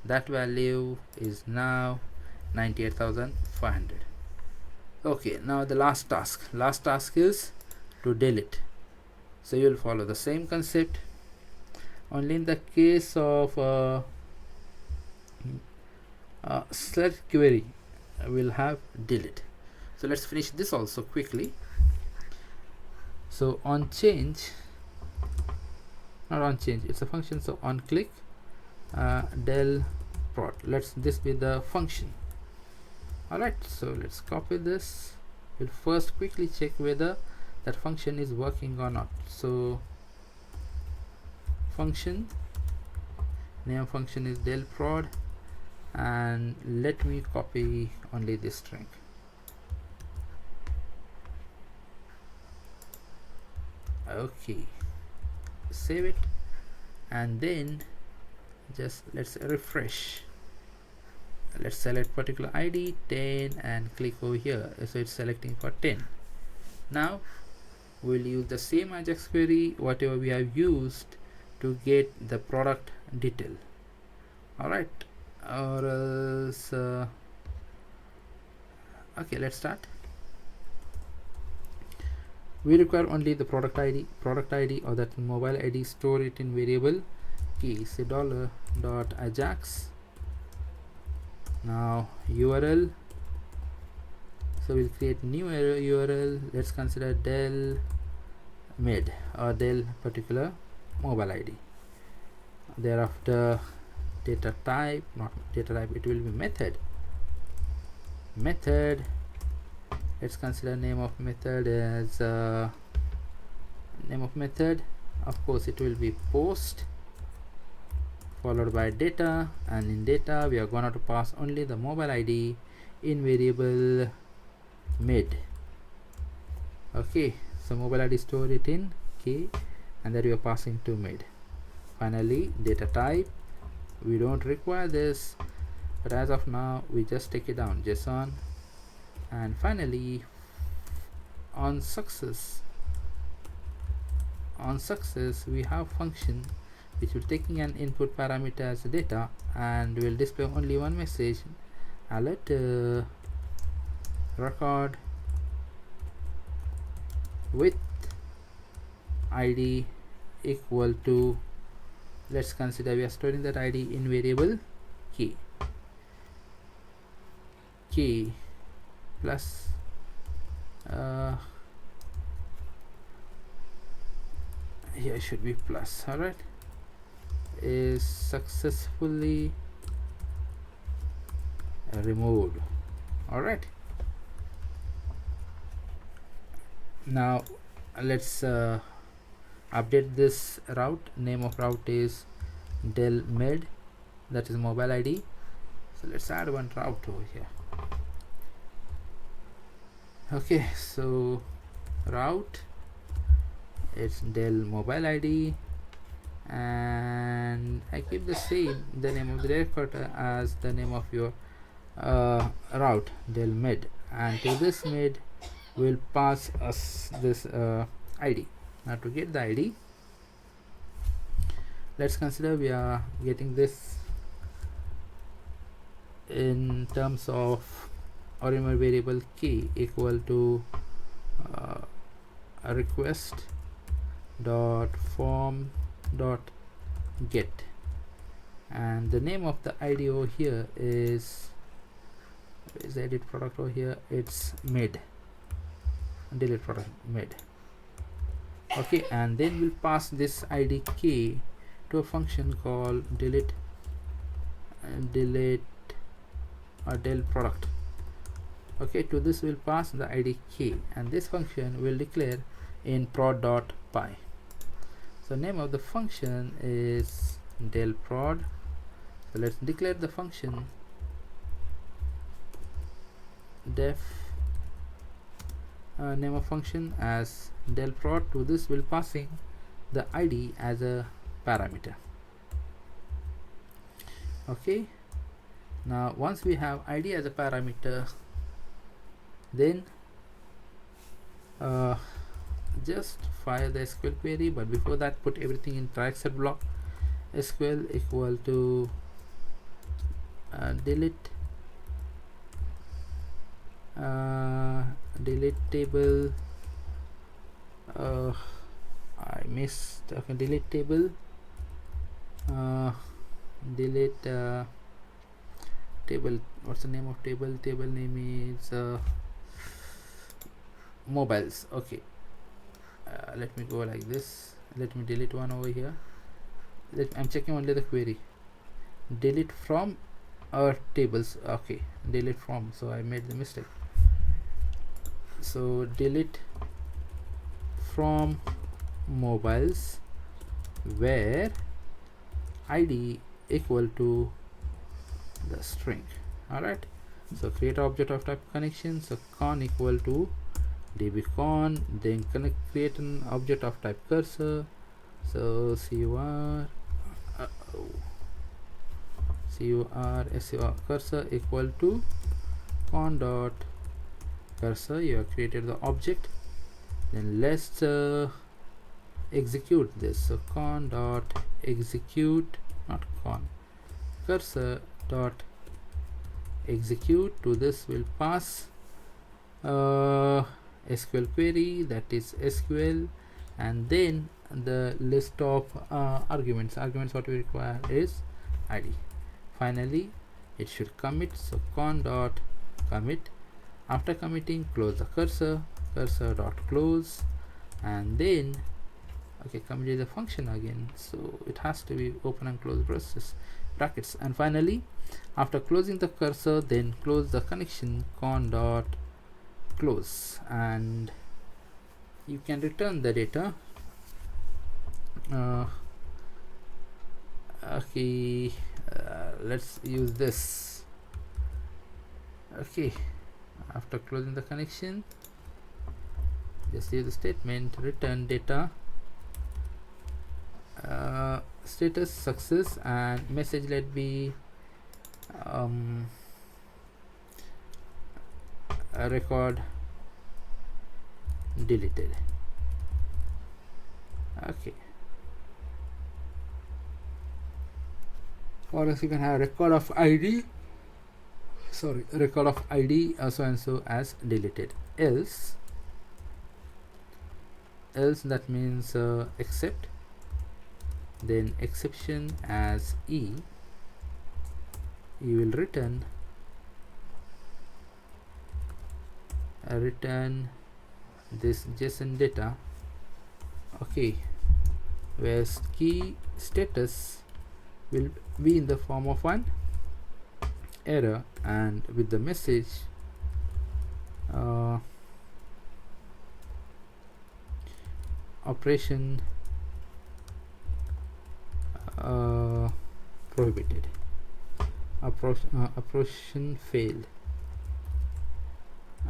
that value is now 98,500. Okay, now the last task is to delete. So you'll follow the same concept, only in the case of select query we'll have delete. So let's finish this also quickly. So on change, not on change, it's a function. So on click del prod, let's this be the function. Alright, so let's copy this. We'll first quickly check whether that function is working or not. So function. Name of function is del prod, and let me copy only this string. Okay, save it, and then just let's refresh. Let's select particular ID 10 and click over here, so it's selecting for 10. Now we'll use the same Ajax query whatever we have used to get the product detail. Alright, or else okay, let's start. We require only the product ID or that mobile ID. Store it in variable key, say $.ajax. Now URL, so we'll create new URL. Let's consider del mid or del particular mobile ID. Thereafter data type, not data type, it will be method. Let's consider name of method as name of method, of course it will be post followed by data, and in data we are going to pass only the mobile ID in variable mid. Okay, so mobile ID, store it in k, and that we are passing to mid. Finally data type, we don't require this, but as of now we just take it down, JSON. And finally on success we have function which will taking an input parameter as data and will display only one message: alert record with ID equal to, let's consider we are storing that ID in variable key plus here should be plus. Alright, is successfully removed. Alright, now let's update this route. Name of route is del mid, that is mobile ID. So let's add one route over here. Okay, so route, it's del mobile ID, and I keep the same, the name of the directory as the name of your route, del mid, and to this mid will pass us this ID. Now to get the ID, let's consider we are getting this in terms of original variable key equal to a request dot form dot get, and the name of the ID over here is the edit product over here, it's mid, delete product mid. Okay, and then we'll pass this ID key to a function called delete or del product. Okay, to this we'll pass the ID key, and this function will declare in prod.py. So name of the function is del prod. So let's declare the function def name of function as del prod. To this we'll passing the ID as a parameter. Okay, now once we have ID as a parameter, then just fire the SQL query, but before that put everything in try except block. SQL equal to delete table, I missed, okay, delete table, delete table, what's the name of table name is mobiles. Okay, let me go like this, let me delete one over here. I'm checking only the query, delete from our tables. Okay, delete from, so I made the mistake. So delete from mobiles where id equal to the string. All right, so create object of type connection, so con equal to dbcon, then create an object of type cursor, so cur cursor equal to con dot cursor. You have created the object, then let's execute this. So con dot execute, not con, cursor dot execute. To this will pass SQL query, that is SQL, and then the list of arguments what we require is id. Finally it should commit, so con dot commit. After committing, close the cursor dot close, and then okay, commit is a function again, so it has to be open and close brackets. And finally, after closing the cursor, then close the connection, con dot close, and you can return the data. Okay, let's use this. Okay, after closing the connection, just use the statement return data, status success, and message let be a record deleted. Okay, or else you can have record of id, record of id so and so as deleted. Else that means except, then exception as e, you will return this JSON data, okay, where key status will be in the form of one error, and with the message operation prohibited, operation failed.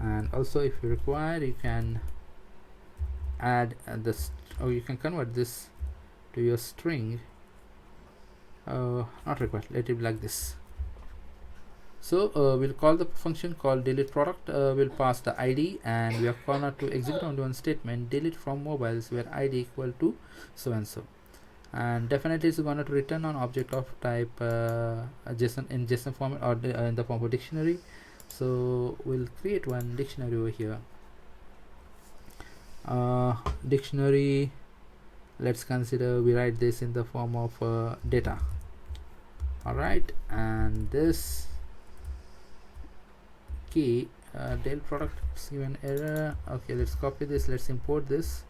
And also, if you require, you can add this, or you can convert this to your string. Not required, let it be like this. So we'll call the function called delete product. We'll pass the id, and we are corner to execute only one statement, delete from mobiles, where id equal to so and so, and definitely it's going to return on object of type JSON in JSON format, or in the form of dictionary. So we'll create one dictionary over here. Dictionary, let's consider we write this in the form of data. All right, and this key del product is given error. Okay, let's copy this, let's import this.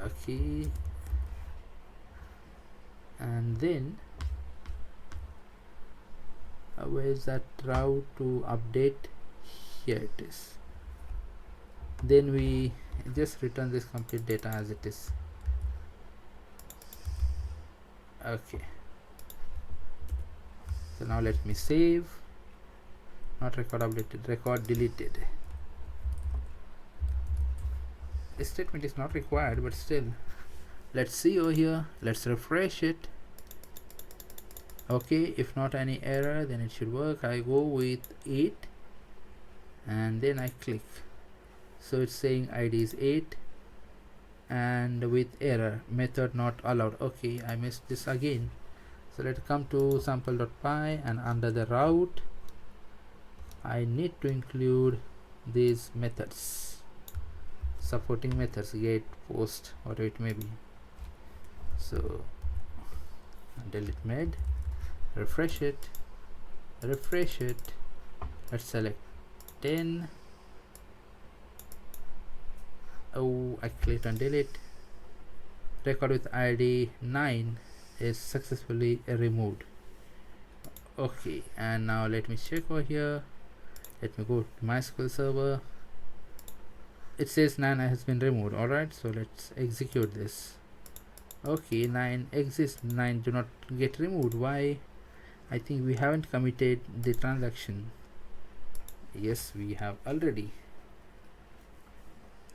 Okay, and then where is that route to update? Here it is. Then we just return this complete data as it is. Okay, so now let me save. Not record updated, record deleted. This statement is not required, but still, let's see over here, let's refresh it. Okay, if not any error, then it should work. I go with 8 and then I click, so it's saying id is 8 and with error, method not allowed. Okay, I missed this again. So let's come to sample.py, and under the route I need to include these methods, supporting methods, get, post, whatever it may be. So delete med, refresh it, let's select 10. Oh, I clicked on delete. Record with id 9 is successfully removed. Okay, and now let me check over here. Let me go to MySQL server. It says 9 has been removed. Alright, so let's execute this. Okay, 9 exists, 9 do not get removed. Why? I think we haven't committed the transaction. Yes, we have already.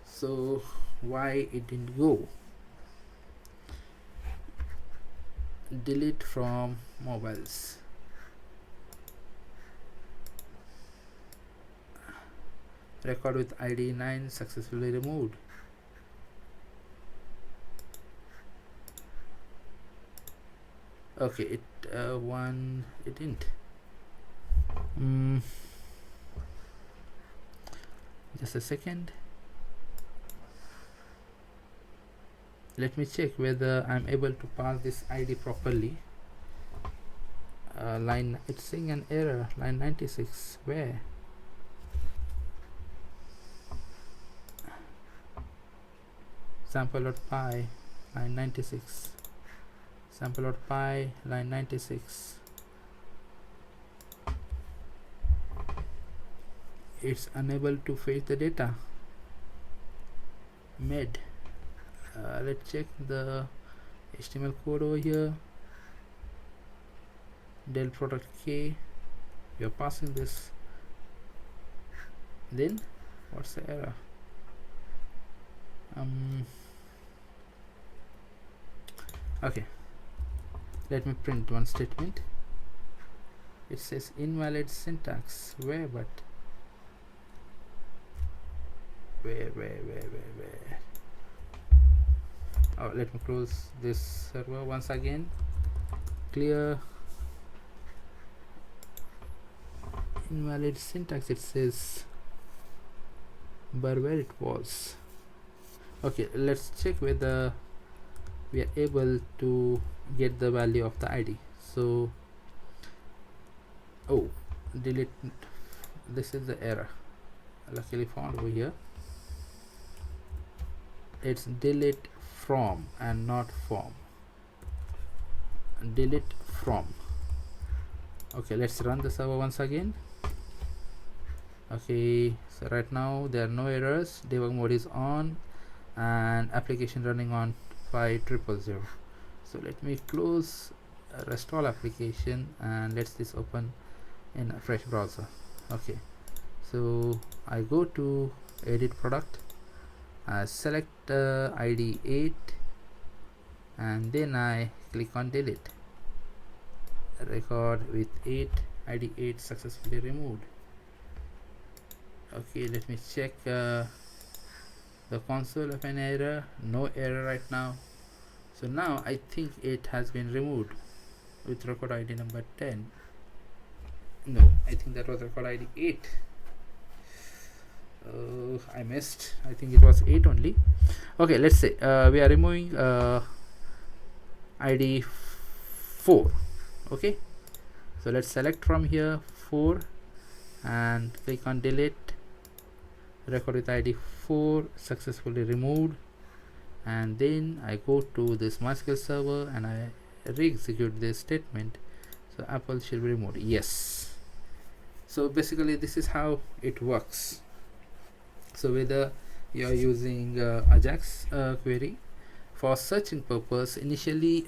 So why it didn't go? Delete from mobiles. Record with ID 9 successfully removed. Okay, it one it didn't. Just a second. Let me check whether I'm able to pass this ID properly. Line, it's saying an error, line 96. Where? Sample.py, line 96. Sample.py, line 96. It's unable to fetch the data. Med. Let's check the HTML code over here. Del product K. We are passing this. Then what's the error? Okay, let me print one statement. It says invalid syntax. Where? But where? Oh, let me close this server once again. Clear. Invalid syntax, it says, but where it was. Okay, let's check whether we are able to get the value of the ID. So, oh, delete. This is the error luckily found over here. It's delete from and not from. Delete from. Okay, let's run the server once again. Okay, so right now there are no errors. Debug mode is on and application running on 5000. So let me close rest all application and let's this open in a fresh browser. Okay, so I go to edit product, select ID 8 and then I click on delete. Record with 8, ID 8 successfully removed. Okay, let me check the console of an error. No error right now. So now I think it has been removed with record ID number 10. No, I think that was record ID 8. I missed. I think it was 8 only. Okay, let's say we are removing ID 4. Okay, so let's select from here 4 and click on delete. Record with ID 4 successfully removed, and then I go to this mysql server and I re-execute this statement. So Apple should be removed. Yes. So basically this is how it works. So whether you are using Ajax query for searching purpose, initially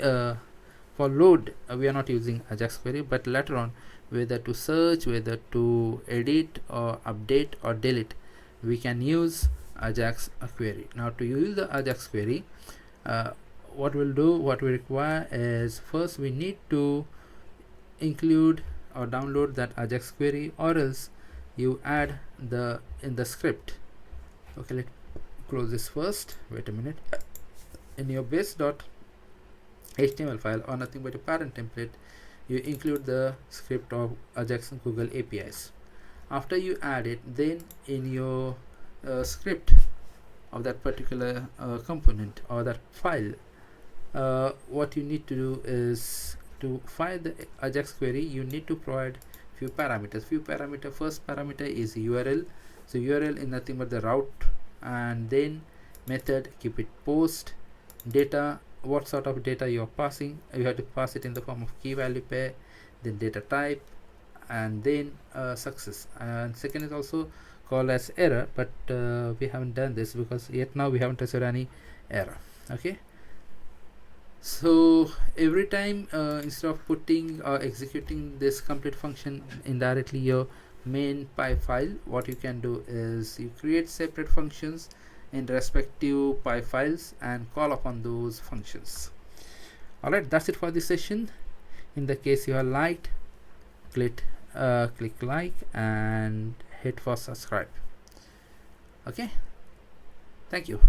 for load we are not using Ajax query, but later on whether to search, whether to edit or update or delete, we can use Ajax query. Now to use the Ajax query, what we require is, first we need to include or download that Ajax query, or else you add in the script. Okay, let's close this first. Wait a minute. In your base.html file or nothing but a parent template, you include the script of Ajax and Google APIs. After you add it, then in your script of that particular component or that file, what you need to do is, to find the Ajax query, you need to provide few parameters. First parameter is URL. So URL is nothing but the route, and then method, keep it post. Data, what sort of data you are passing, you have to pass it in the form of key value pair, then data type, and then success. And second is also called as error, but we haven't done this because yet now we haven't received any error. Okay, So every time, instead of putting or executing this complete function indirectly your main py file, what you can do is you create separate functions in respective py files and call upon those functions. Alright, that's it for this session. In the case you have liked, click like and hit for subscribe. Okay, thank you.